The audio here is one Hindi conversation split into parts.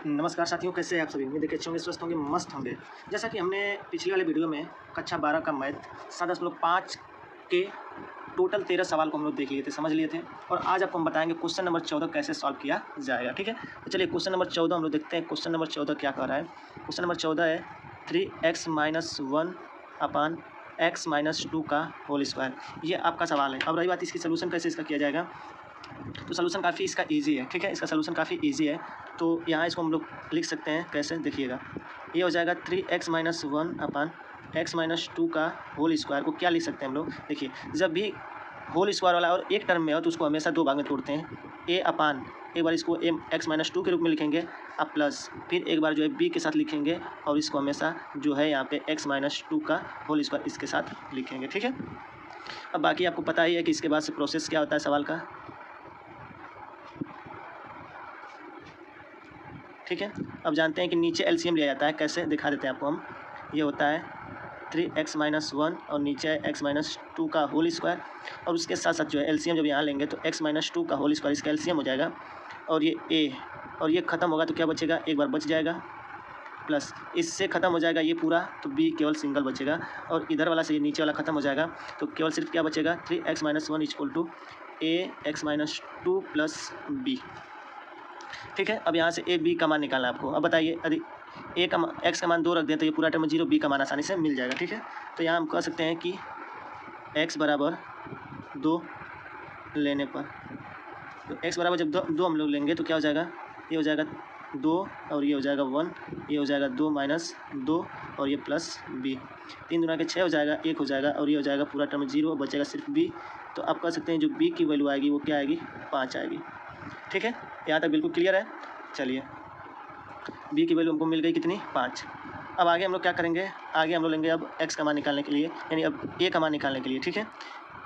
नमस्कार साथियों, कैसे हैं आप सभी। उम्मीद है कि अच्छे होंगे, स्वस्थ होंगे, मस्त होंगे। जैसा कि हमने पिछले वाले वीडियो में कक्षा 12 का मैथ 7.5 के टोटल 13 सवाल को हम लोग देख लिए थे, समझ लिए थे। और आज आपको हम बताएंगे क्वेश्चन नंबर 14 कैसे सॉल्व किया जाएगा। ठीक है, तो चलिए क्वेश्चन नंबर 14 हम लोग देखते हैं। क्वेश्चन नंबर 14 क्या कह रहा है। क्वेश्चन नंबर 14 है 3x - 1 अपान x - 2 का होल स्क्वायर। ये आपका सवाल है। अब रही बात इसकी सोल्यूशन कैसे इसका किया जाएगा, तो सोल्यूशन काफ़ी इसका इजी है। ठीक है, इसका सोल्यूशन काफ़ी इजी है। तो यहाँ इसको हम लोग लिख सकते हैं कैसे, देखिएगा। ये हो जाएगा 3x - 1 अपान x - 2 का होल स्क्वायर को क्या लिख सकते हैं हम लोग। देखिए, जब भी होल स्क्वायर वाला और एक टर्म में हो तो उसको हमेशा दो भाग में तोड़ते हैं। a अपान एक बार इसको x - 2 के रूप में लिखेंगे, अब प्लस फिर एक बार जो है b के साथ लिखेंगे और इसको हमेशा जो है यहाँ पे x - 2 का होल स्क्वायर इसके साथ लिखेंगे। ठीक है, अब बाकी आपको पता ही है कि इसके बाद से प्रोसेस क्या होता है सवाल का। ठीक है, अब जानते हैं कि नीचे एलसीएम लिया जाता है, कैसे दिखा देते हैं आपको हम। ये होता है 3x - 1 और नीचे है x - 2 का होल स्क्वायर, और उसके साथ साथ जो है एलसीएम जब यहाँ लेंगे तो x - 2 का होल स्क्वायर इसका एलसीएम हो जाएगा, और ये a और ये ख़त्म होगा तो क्या बचेगा, एक बार बच जाएगा, प्लस इससे ख़त्म हो जाएगा ये पूरा, तो b केवल सिंगल बचेगा, और इधर वाला से ये नीचे वाला ख़त्म हो जाएगा, तो केवल सिर्फ क्या बचेगा 3x - 1 = a x - 2 plus b। ठीक है, अब यहाँ से ए बी का मान निकालना है आपको। अब बताइए, यदि ए का एक्स का मान 2 रख दें तो ये पूरा टर्म 0, बी का मान आसानी से मिल जाएगा। ठीक है, तो यहाँ हम कह सकते हैं कि x बराबर 2 लेने पर, तो x बराबर जब दो हम लोग लेंगे तो क्या हो जाएगा, ये हो जाएगा 2 और ये हो जाएगा 1, ये हो जाएगा 2 - 2 और ये प्लस b, 3 दूना के 6 हो जाएगा, 1 हो जाएगा और ये हो जाएगा पूरा टर्म 0, बचेगा सिर्फ b। तो आप कह सकते हैं जो b की वैल्यू आएगी वो क्या आएगी, 5 आएगी। ठीक है, यहाँ तक बिल्कुल क्लियर है। चलिए, b की वैल्यू हमको मिल गई कितनी, 5। अब आगे हम लोग क्या करेंगे, आगे हम लोग लेंगे अब x का मान निकालने के लिए, यानी अब a का मान निकालने के लिए। ठीक है,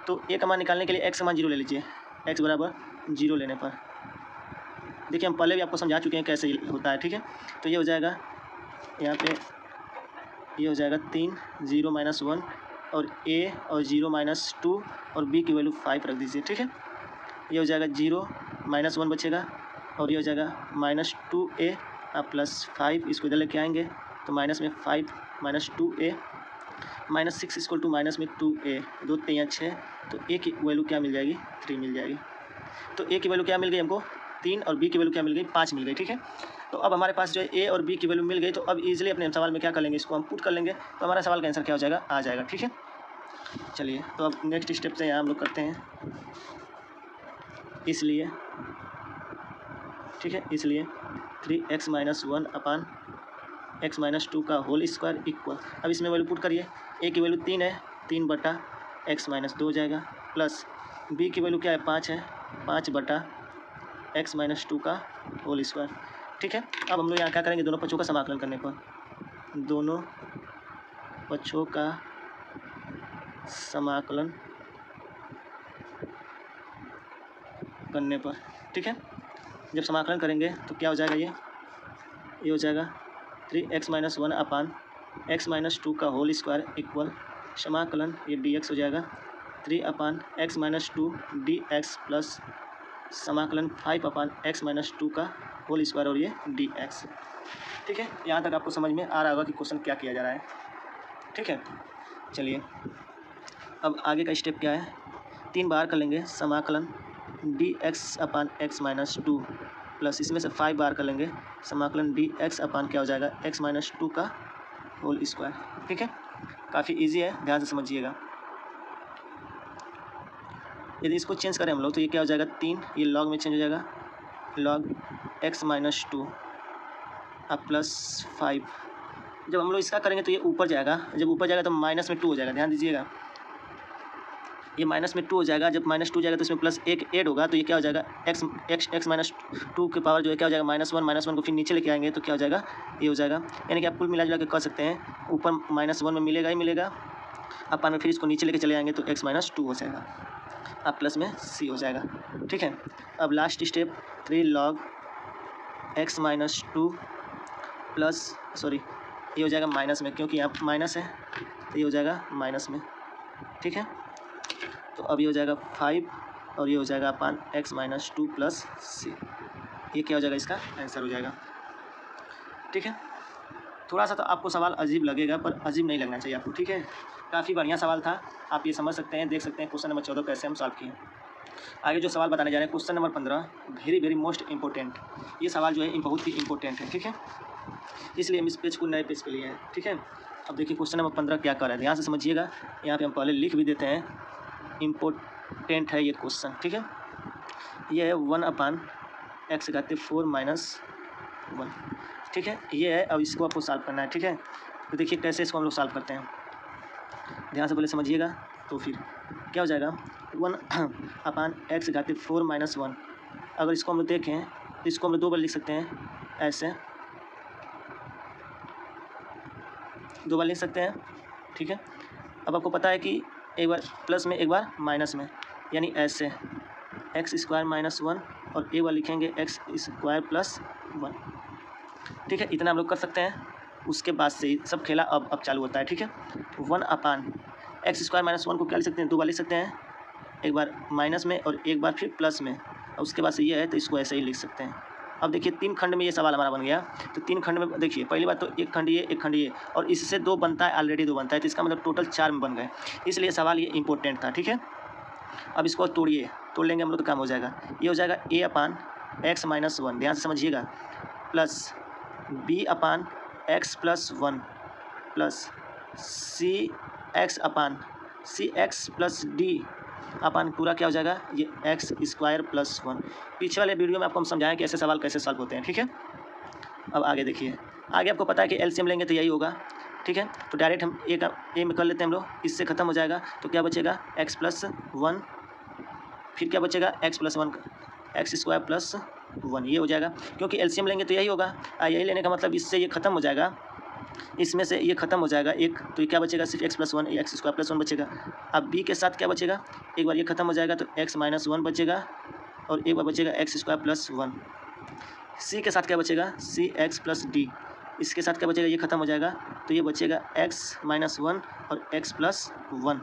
तो a का मान निकालने के लिए x का मान 0 ले लीजिए। x बराबर 0 लेने पर, देखिए हम पहले भी आपको समझा चुके हैं कैसे होता है। ठीक है, तो ये हो जाएगा यहाँ पे, ये हो जाएगा 3 0 - 1 और a और 0 - 2 और b की वैल्यू 5 रख दीजिए। ठीक है, ये हो जाएगा 0 - 1 बचेगा और ये हो जाएगा -2a प्लस 5, इसको इधर लेके आएंगे तो माइनस में 5 -2a -6 = -2a, 2 3 6, तो a की वैल्यू क्या मिल जाएगी, 3 मिल जाएगी। तो a की वैल्यू क्या मिल गई हमको, 3, और b की वैल्यू क्या मिल गई, 5 मिल गई। ठीक है, तो अब हमारे पास जो है a और b की वैल्यू मिल गई, तो अब ईजिली अपने सवाल में क्या कर लेंगे, इसको हम पुट कर लेंगे, तो हमारा सवाल का आंसर क्या हो जाएगा, आ जाएगा। ठीक है, चलिए तो अब नेक्स्ट स्टेप से यहाँ हम लोग करते हैं। इसलिए ठीक है, इसलिए 3x - 1 अपान x - 2 का होल स्क्वायर इक्वल, अब इसमें वैल्यू पुट करिए। a की वैल्यू 3 है, 3 बटा x - 2 हो जाएगा, प्लस b की वैल्यू क्या है, 5 है, 5 बटा x - 2 का होल स्क्वायर। ठीक है, अब हम लोग यहाँ क्या करेंगे, दोनों पक्षों का समाकलन करने पर, दोनों पक्षों का समाकलन करने पर, ठीक है, जब समाकलन करेंगे तो क्या हो जाएगा, ये हो जाएगा 3x - 1 अपान x - 2 का होल स्क्वायर इक्वल समाकलन, ये dx हो जाएगा 3 अपान x - 2 dx प्लस समाकलन 5 अपान x - 2 का होल स्क्वायर और ये dx। ठीक है, यहाँ तक आपको समझ में आ रहा होगा कि क्वेश्चन क्या किया जा रहा है। ठीक है, चलिए अब आगे का स्टेप क्या है, 3 बार कर लेंगे समाकलन dx अपान x - 2 प्लस इसमें से 5 बार कर लेंगे समाकलन dx अपान क्या हो जाएगा, x - 2 का होल स्क्वायर। ठीक है, काफ़ी इजी है, ध्यान से समझिएगा। यदि इसको चेंज करें हम लोग तो ये क्या हो जाएगा, 3, ये लॉग में चेंज हो जाएगा, लॉग x - 2 प्लस 5। जब हम लोग इसका करेंगे तो ये ऊपर जाएगा, जब ऊपर जाएगा तो माइनस में 2 हो जाएगा, ध्यान दीजिएगा, ये माइनस में 2 हो जाएगा, जब -2 जाएगा तो इसमें प्लस 1 ऐड होगा, तो ये क्या हो जाएगा, x - 2 की पावर जो है क्या हो जाएगा, -1 को फिर नीचे लेके आएंगे तो क्या हो जाएगा, ये हो जाएगा। यानी कि आप कुल मिला जुला के कह सकते हैं ऊपर -1 में मिलेगा ही मिलेगा, अपन फिर इसको नीचे लेके चले आएंगे तो x - 2 हो जाएगा, अब प्लस में c हो जाएगा। ठीक है, अब last step 3 log x - 2 plus, sorry ये हो जाएगा माइनस में, क्योंकि यहाँ माइनस है तो ये हो जाएगा माइनस में। ठीक है, तो अब ये हो जाएगा 5 और ये हो जाएगा अपान x - 2 प्लस c, ये क्या हो जाएगा, इसका आंसर हो जाएगा। ठीक है। थोड़ा सा तो आपको सवाल अजीब लगेगा, पर अजीब नहीं लगना चाहिए आपको, ठीक है। काफ़ी बढ़िया सवाल था, आप ये समझ सकते हैं, देख सकते हैं क्वेश्चन नंबर 14 कैसे हम सॉल्व किए। आगे जो सवाल बताने जा रहे हैं, question number 15, very very most important. ये सवाल जो है बहुत ही इंपॉर्टेंट है, ठीक है, इसलिए हम इस पेज को नए पेज पे लिए हैं, ठीक है। अब देखिए क्वेश्चन नंबर 15 क्या कर रहा है, ध्यान से समझिएगा। यहाँ पे हम पहले लिख भी देते हैं, इम्पोर्टेंट है ये क्वेश्चन, ठीक है। ये है 1/x⁴ - 1, ठीक है, ये है। अब इसको आपको सॉल्व करना है, ठीक है। तो देखिए कैसे इसको हम लोग सॉल्व करते हैं, ध्यान से पहले समझिएगा। तो फिर क्या हो जाएगा, 1/x⁴ - 1। अगर इसको हम लोग देखें तो इसको हम लोग 2 बार लिख सकते हैं, ऐसे 2 बार लिख सकते हैं, ठीक है। अब आपको पता है कि एक बार प्लस में एक बार माइनस में, यानी ऐसे x² - 1 और एक बार लिखेंगे x² + 1, ठीक है। इतना हम लोग कर सकते हैं। उसके बाद से ही सब खेला अब चालू होता है, ठीक है। 1/x² - 1 को क्या लिख सकते हैं, 2 बार लिख सकते हैं, एक बार माइनस में और एक बार फिर प्लस में, और उसके बाद से ये है तो इसको ऐसे ही लिख सकते हैं। अब देखिए 3 खंड में ये सवाल हमारा बन गया। तो 3 खंड में देखिए, पहली बात तो एक खंड ये और इससे 2 बनता है, ऑलरेडी 2 बनता है, तो इसका मतलब टोटल 4 में बन गए, इसलिए सवाल ये इंपॉर्टेंट था, ठीक है। अब इसको तोड़ लेंगे हम लोग तो काम हो जाएगा। ये हो जाएगा a/x - 1, ध्यान से समझिएगा, plus b/x + 1 plus cx + d अपन पूरा क्या हो जाएगा, ये x² + 1। पीछे वाले वीडियो में आपको हम समझाएं कि ऐसे सवाल कैसे सॉल्व होते हैं, ठीक है। अब आगे देखिए, आगे आपको पता है कि एलसीएम लेंगे तो यही होगा, ठीक है। तो डायरेक्ट हम ए में कर लेते हैं हम लोग, इससे खत्म हो जाएगा। तो क्या बचेगा, x + 1, फिर क्या बचेगा, x + 1 x² + 1, ये हो जाएगा। क्योंकि एलसीएम लेंगे तो यही होगा, यही लेने का मतलब इससे ये खत्म हो जाएगा, इसमें से ये खत्म हो जाएगा एक, तो ये क्या बचेगा, सिर्फ x + 1 x² + 1 बचेगा। अब b के साथ क्या बचेगा, एक बार ये खत्म हो जाएगा तो x - 1 बचेगा और एक बार बचेगा x² + 1। c के साथ क्या बचेगा, cx + d, इसके साथ क्या बचेगा, ये खत्म हो जाएगा तो ये बचेगा x - 1 और x + 1।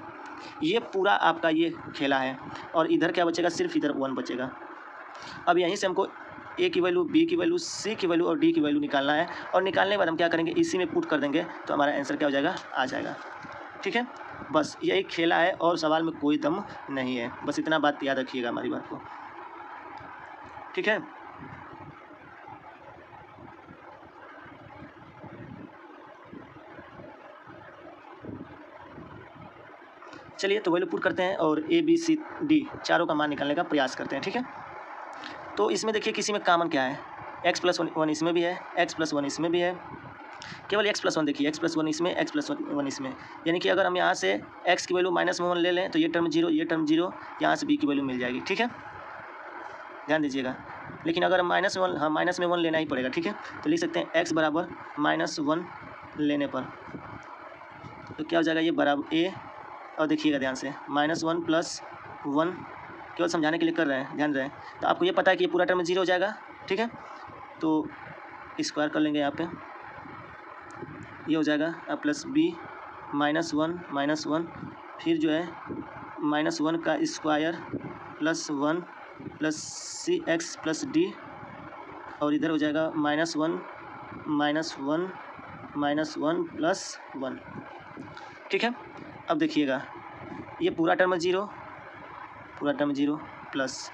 ये पूरा आपका ये खेला है, और इधर क्या बचेगा, सिर्फ इधर 1 बचेगा। अब यहीं से हमको a की वैल्यू, b की वैल्यू, c की वैल्यू और d की वैल्यू निकालना है, और निकालने के बाद हम क्या करेंगे, इसी में पुट कर देंगे तो हमारा आंसर क्या हो जाएगा, आ जाएगा, ठीक है। बस यही खेला है और सवाल में कोई दम नहीं है, बस इतना बात याद रखिएगा हमारी बात को, ठीक है। चलिए तो वैल्यू पुट करते हैं और a b c d चारों का मान निकालने का प्रयास करते हैं, ठीक है। तो इसमें देखिए किसी में कॉमन क्या है, x + 1 इसमें भी है, x + 1 इसमें भी है, केवल x + 1 देखिए, x + 1 इसमें, x + 1 इसमें, यानी कि अगर हम यहाँ से x की वैल्यू -1 ले लें तो ये टर्म 0, ये टर्म 0, यहाँ से b की वैल्यू मिल जाएगी, ठीक है, ध्यान दीजिएगा। लेकिन अगर हम -1, हाँ -1 लेना ही पड़ेगा, ठीक है। तो लिख सकते हैं x बराबर -1 लेने पर तो क्या हो जाएगा, ये बराबर a, और देखिएगा ध्यान से -1 + 1, केवल समझाने के लिए कर रहे हैं, ध्यान रहे। तो आपको ये पता है कि ये पूरा टर्म 0 हो जाएगा, ठीक है। तो स्क्वायर कर लेंगे यहाँ पे, ये हो जाएगा प्लस b -1 फिर जो है -1 का स्क्वायर +1 प्लस cx + d, और इधर हो जाएगा -1 + 1, ठीक है। अब देखिएगा ये पूरा टर्म 0 प्लस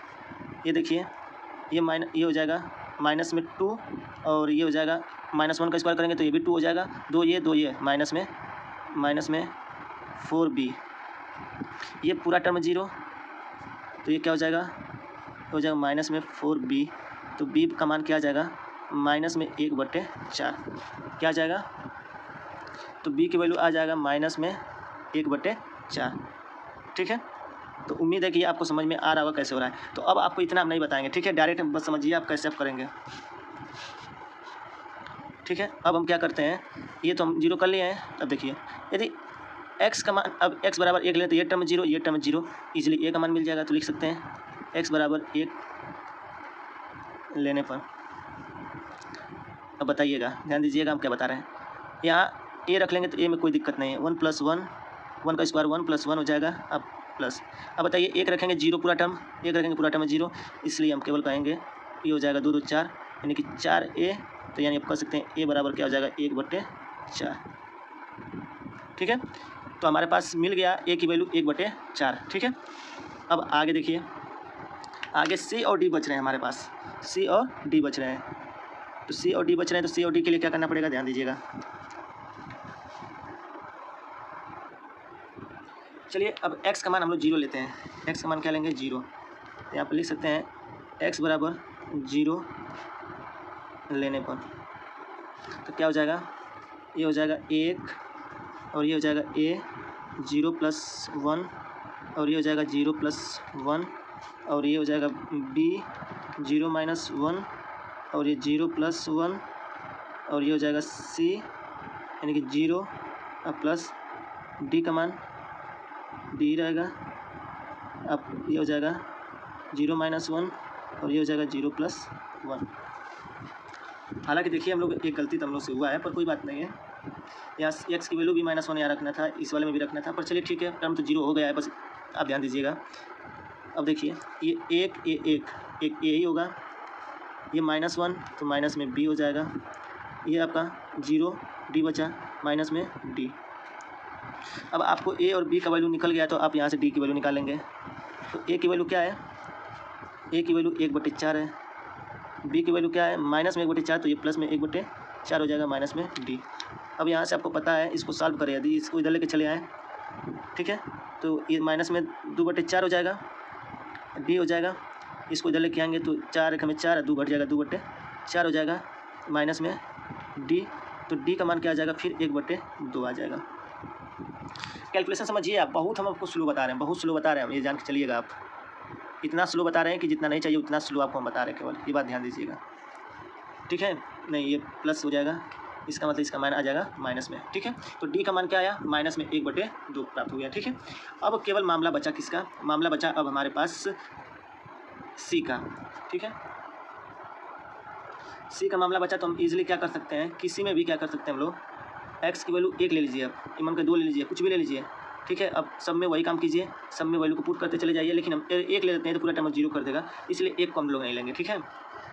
ये देखिए ये हो जाएगा माइनस में 2, और ये हो जाएगा -1 का स्क्वायर करेंगे तो ये भी 2 हो जाएगा, 2 ये माइनस में 4b, ये पूरा टर्म 0, तो ये क्या हो जाएगा, माइनस में 4b, तो b का मान क्या आ जाएगा, -1/4, क्या आ जाएगा, तो b की वैल्यू आ जाएगा -1/4, ठीक है। तो उम्मीद है कि आपको समझ में आ रहा होगा कैसे हो रहा है। तो अब आपको इतना हम नहीं बताएंगे, ठीक है, डायरेक्ट बस समझिए आप कैसे आप करेंगे, ठीक है। अब हम क्या करते हैं, ये तो हम 0 कर लिए हैं। अब देखिए यदि x का मान, अब x बराबर 1 लें तो ये टर्म 0, ये टर्म 0, इजीली a का मान मिल जाएगा। तो लिख सकते हैं x बराबर 1 लेने पर, अब बताइएगा, ध्यान दीजिएगा हम क्या बता रहे हैं। यहाँ a रख लेंगे तो a में कोई दिक्कत नहीं है, 1 + 1, 1 का स्क्वायर 1 + 1 हो जाएगा। अब प्लस, अब बताइए 1 रखेंगे 0 पूरा टर्म, 1 रखेंगे पूरा टर्म 0, इसलिए हम केवल कहेंगे ये हो जाएगा 2 × 2 = 4, यानी कि 4a तो यानी आप कह सकते हैं ए बराबर क्या हो जाएगा 1/4। ठीक है, तो हमारे पास मिल गया ए की वैल्यू 1/4। ठीक है, अब आगे देखिए, आगे सी और डी बच रहे हैं हमारे पास, सी और डी बच रहे हैं। तो सी और डी बच रहे हैं, तो सी और डी के लिए क्या करना पड़ेगा, ध्यान दीजिएगा। चलिए अब x का मान हम लोग 0 लेते हैं। x का मान क्या लेंगे, 0। तो यहाँ पर लिख सकते हैं x बराबर 0 लेने पर तो क्या हो जाएगा, ये हो जाएगा 1 और ये हो जाएगा a 0 + 1 और ये हो जाएगा 0 + 1 और ये हो जाएगा b 0 - 1 और ये 0 + 1 और ये हो जाएगा c यानी कि 0 प्लस d का मान d रहेगा। अब ये हो जाएगा 0 - 1 और ये हो जाएगा 0 + 1। हालांकि देखिए हम लोग एक गलती तो हम लोग से हुआ है, पर कोई बात नहीं है। यहाँ x की वैल्यू भी -1 यहाँ रखना था, इस वाले में भी रखना था, पर चलिए ठीक है, टर्म तो 0 हो गया है, बस आप ध्यान दीजिएगा। अब देखिए ये एक ए ही होगा, ये -1 तो माइनस में b हो जाएगा, ये आपका 0 d बचा माइनस में d। अब आपको a और b का वैल्यू निकल गया तो आप यहाँ से d की वैल्यू निकालेंगे। तो a की वैल्यू क्या है, a की वैल्यू 1/4 है, b की वैल्यू क्या है -में 1/4, तो ये प्लस में 1/4 हो जाएगा माइनस में d। अब यहाँ से आपको पता है, इसको सॉल्व करें, यदि इसको इधर लेके चले आएँ, ठीक है, तो ये माइनस में 2/4 हो जाएगा, d हो जाएगा। इसको इधर लेके आएंगे तो 4 1 में 4 2 घट जाएगा, 2/4 हो जाएगा माइनस में d। तो d का मान क्या आ जाएगा, फिर 1/2 आ जाएगा। कैलकुलेशन समझिए आप, बहुत हम आपको स्लो बता रहे हैं, बहुत स्लो बता रहे हैं हम, ये जान के चलिएगा आप। इतना स्लो बता रहे हैं कि जितना नहीं चाहिए उतना स्लो आपको हम बता रहे हैं, केवल ये बात ध्यान दीजिएगा। ठीक है, नहीं ये प्लस हो जाएगा, इसका मतलब इसका मान आ जाएगा माइनस में। ठीक है, तो d का मान क्या आया, -1/2 प्राप्त हो गया। ठीक है, अब केवल मामला बचा किसका, मामला बचा अब हमारे पास c का। ठीक है, c का मामला बचा, तो हम इजीली क्या कर सकते हैं, किसी में भी क्या कर सकते हैं हम लोग, x की वैल्यू 1 ले लीजिए, आप इमन के 2 ले लीजिए, कुछ भी ले लीजिए। ठीक है, अब सब में वही काम कीजिए, सब में वैल्यू को पुट करते चले जाइए, लेकिन हम 1 ले लेते हैं तो पूरा टाइम 0 कर देगा, इसलिए 1 को हम लोग नहीं लेंगे। ठीक है,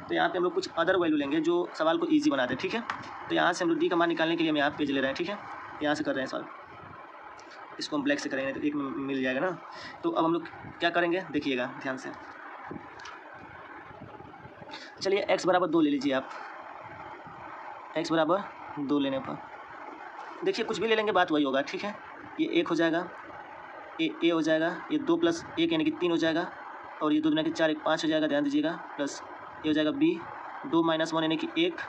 तो यहाँ पे हम लोग कुछ अदर वैल्यू लेंगे जो सवाल को ईजी बना दे। ठीक है, तो यहाँ से हम लोग d का मान निकालने के लिए हम यहाँ पेज ले रहे हैं। ठीक है, यहाँ से कर रहे हैं सवाल, इसको हम ब्लैक से करेंगे तो 1 में मिल जाएगा ना। तो अब हम लोग क्या करेंगे, देखिएगा ध्यान से। चलिए x बराबर 2 ले लीजिए आप, x बराबर 2 लेने पर देखिए कुछ भी ले लेंगे बात वही होगा। ठीक है, ये 1 हो जाएगा, ए हो जाएगा, ये 2 + 1 यानी कि 3 हो जाएगा, और ये 2 दूना के 4 1 5 हो जाएगा, ध्यान दीजिएगा। प्लस ये हो जाएगा b 2 - 1 यानी कि 1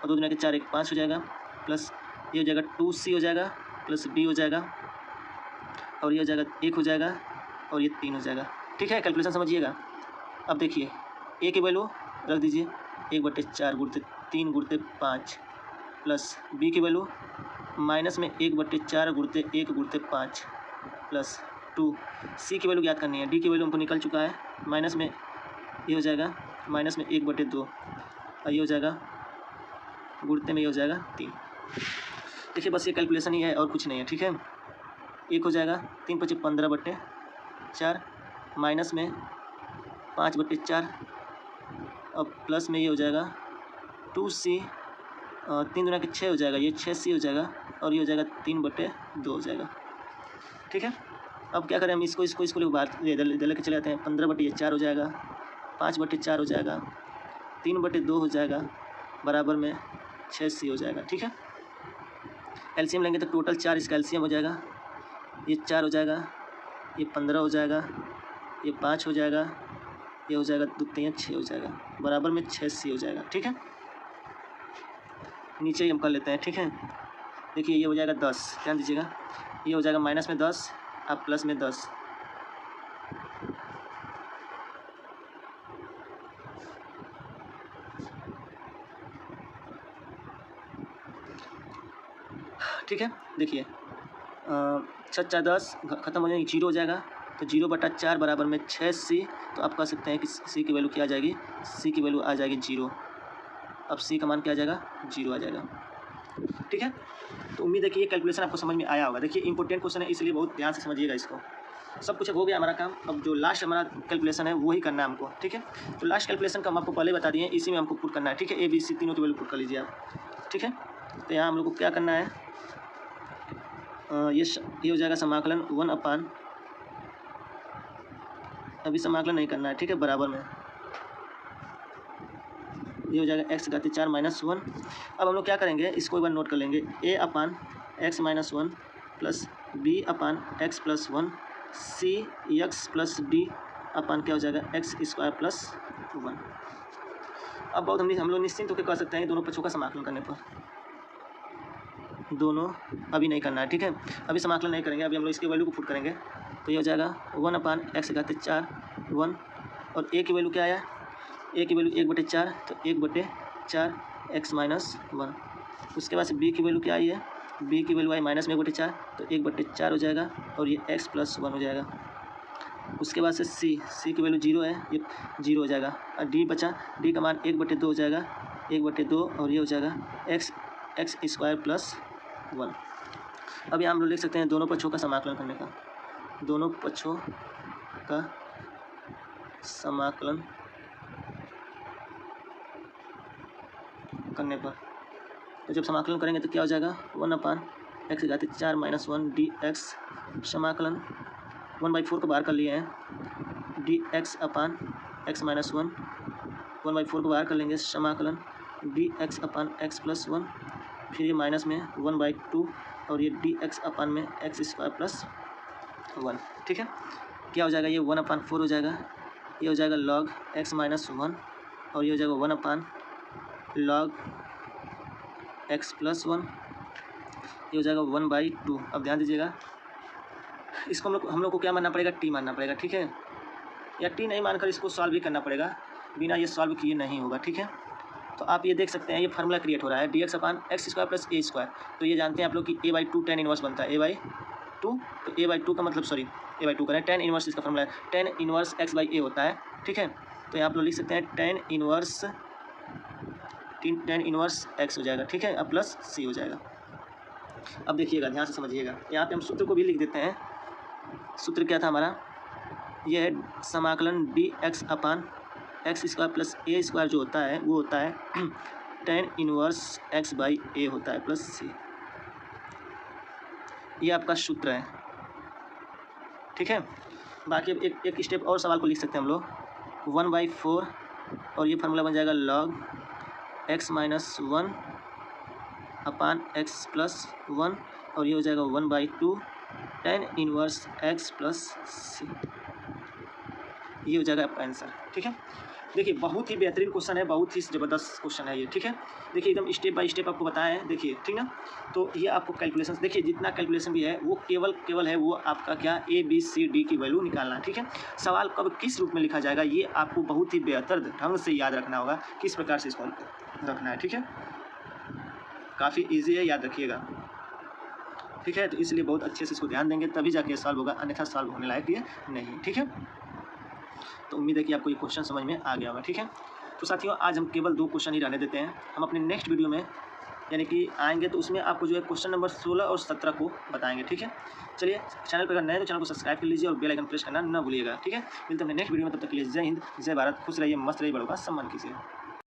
और 2 दूना के 4 1 5 हो जाएगा, प्लस ये हो जाएगा 2c हो जाएगा, प्लस b हो जाएगा, और ये हो जाएगा 1 हो जाएगा, और ये 3 हो जाएगा। ठीक है, कैलकुलेशन समझिएगा। अब देखिए a की वैल्यू रख दीजिए 1/4 गुणते 3 गुणते 5, प्लस b की वैल्यू माइनस में 1/4 गुणते 1 गुणते 5, प्लस 2। c की वैल्यू ज्ञात करनी है, d की वैल्यू हमको निकल चुका है, माइनस में ये हो जाएगा माइनस में 1/2 और ये हो जाएगा गुणते में ये हो जाएगा 3। देखिए बस ये कैलकुलेशन ही है और कुछ नहीं है। ठीक है, 1 हो जाएगा 3 × 5 = 15/4 माइनस में 5/4 और प्लस में ये हो जाएगा 2c, 3 दूना के 6 हो जाएगा, ये 6c हो जाएगा, और ये हो जाएगा 3/2 हो जाएगा। ठीक है, अब क्या करें हम इसको बाहर इधर लेके चले जाते हैं। 15/4 हो जाएगा, 5/4 हो जाएगा, 3/2 हो जाएगा, बराबर में 6c हो जाएगा। ठीक है, एलसीएम लेंगे तो टोटल 4 इसका एलसीएम हो जाएगा, ये 4 हो जाएगा, ये 15 हो जाएगा, ये 5 हो जाएगा, ये हो जाएगा 2 3 6 हो जाएगा, बराबर में 6c हो जाएगा। ठीक है, नीचे ही हम कर लेते हैं। ठीक है, देखिए ये हो जाएगा 10, ध्यान दीजिएगा, ये हो जाएगा माइनस में 10 अब प्लस में 10। ठीक है, देखिए 6 10 खत्म हो जाएगी, 0 हो जाएगा, तो 0/4 बराबर में 6c। तो आप कह सकते हैं कि c की वैल्यू क्या आ जाएगी, c की वैल्यू आ जाएगी 0। अब c का मान क्या आ जाएगा, 0 आ जाएगा। ठीक है। तो उम्मीद है कि ये कैलकुलेशन आपको समझ में आया होगा। देखिए इंपॉर्टेंट क्वेश्चन है, इसलिए बहुत ध्यान से समझिएगा इसको। सब कुछ हो गया हमारा काम, अब जो लास्ट हमारा कैलकुलेशन है वही करना है हमको, ठीक है। तो लास्ट कैलकुलेशन का हम आपको पहले बता दिए, इसी में हमको पुट करना है, ठीक है। ABC तीनों की वैल्यू पुट कर लीजिए आप, ठीक है। तो यहाँ हम लोग को क्या करना है, ये हो जाएगा समाकलन 1/, अभी समाकलन नहीं करना है, ठीक है, बराबर में ये हो जाएगा x घातीय 4 - 1। अब हम लोग क्या करेंगे, इसको एक बार नोट कर लेंगे, a/x - 1 plus b/x + 1 cx plus d अपन क्या हो जाएगा x² + 1। अब बहुत हम लोग निश्चिंत होकर कह सकते हैं दोनों पक्षों का समाकलन करने पर, दोनों अभी नहीं करना है, ठीक है। अभी समाकलन नहीं करेंगे, अभी हम लोग इसकी वैल्यू को पुट करेंगे। तो ये हो जाएगा 1/x घातीय 4 1, और a की वैल्यू क्या आया, a की वैल्यू 1/4, तो 1/4 x - 1। उसके बाद से b की वैल्यू क्या आई है, b की वैल्यू आई -1/4, तो 1/4 हो जाएगा, और ये x + 1 हो जाएगा। उसके बाद से c की वैल्यू 0 है, ये 0 हो जाएगा, और d बचा, d का मान 1/2 हो जाएगा, 1/2, और ये हो जाएगा x² + 1। अभी हम लोग लिख सकते हैं दोनों पक्षों का समाकलन करने का, दोनों पक्षों का समाकलन करने पर, तो जब समाकलन करेंगे तो क्या हो जाएगा 1/x घातीय 4 - 1 dx समाकलन 1/4 को बाहर कर लिए हैं, dx/x - 1 1/4 को बाहर कर लेंगे, समाकलन dx/x + 1, फिर ये माइनस में 1/2, और ये dx में x² + 1, ठीक है। क्या हो जाएगा, ये 1/4 हो जाएगा, ये हो जाएगा log x - 1, और ये हो जाएगा 1/log x + 1, ये हो जाएगा 1/2। अब ध्यान दीजिएगा, इसको हम लोग को क्या मानना पड़ेगा, t मानना पड़ेगा, ठीक है, या t नहीं मानकर इसको सॉल्व भी करना पड़ेगा, बिना ये सॉल्व किए नहीं होगा, ठीक है। तो आप ये देख सकते हैं, ये फार्मूला क्रिएट हो रहा है dx/x² + a²। तो ये जानते हैं आप लोग कि a/2 tan इनवर्स बनता है, a/2, तो a/2 का मतलब सॉरी a/2 करें, tan इनवर्स इसका फार्मूला है, tan इनवर्स x/a होता है, ठीक है। तो यहाँ आप लोग लिख सकते हैं tan इनवर्स x हो जाएगा, ठीक है, अब प्लस c हो जाएगा। अब देखिएगा, ध्यान से समझिएगा, यहाँ पे हम सूत्र को भी लिख देते हैं। सूत्र क्या था हमारा, ये है समाकलन dx/x² + a² जो होता है वो होता है tan इनवर्स x/a होता है प्लस c, ये आपका सूत्र है, ठीक है। बाकी अब एक स्टेप और सवाल को लिख सकते हैं हम लोग, 1/4, और ये फार्मूला बन जाएगा log x - 1/x + 1, और ये हो जाएगा 1/2 tan इनवर्स x + c, ये हो जाएगा आपका आंसर, ठीक है। देखिए बहुत ही बेहतरीन क्वेश्चन है, बहुत ही ज़बरदस्त क्वेश्चन है ये, ठीक है। देखिए एकदम स्टेप बाय स्टेप आपको बताया है, देखिए ठीक ना। तो ये आपको कैलकुलेशन, देखिए जितना कैलकुलेशन भी है वो केवल है वो आपका क्या ABCD की वैल्यू निकालना है, ठीक है। सवाल कब किस रूप में लिखा जाएगा ये आपको बहुत ही बेहतर ढंग से याद रखना होगा, किस प्रकार से इसको रखना है, ठीक है। काफ़ी ईजी है, याद रखिएगा, ठीक है। तो इसलिए बहुत अच्छे से इसको ध्यान देंगे तभी जाके सॉल्व होगा, अन्यथा सॉल्व होने लायक ये नहीं, ठीक है। तो उम्मीद है कि आपको ये क्वेश्चन समझ में आ गया होगा, ठीक है। तो साथियों आज हम केवल 2 क्वेश्चन ही रहने देते हैं, हम अपने नेक्स्ट वीडियो में यानी कि आएंगे तो उसमें आपको जो है क्वेश्चन नंबर 16 और 17 को बताएंगे, ठीक है। चलिए चैनल पर अगर नए तो चैनल को सब्सक्राइब कर लीजिए और बेल आइकन प्रेस करना ना भूलिएगा, ठीक है। मिलते हैं नेक्स्ट वीडियो में, तब तक के लिए जय हिंद, जय भारत, खुश रहिए, मस्त रहिए, बड़ों का सम्मान कीजिए।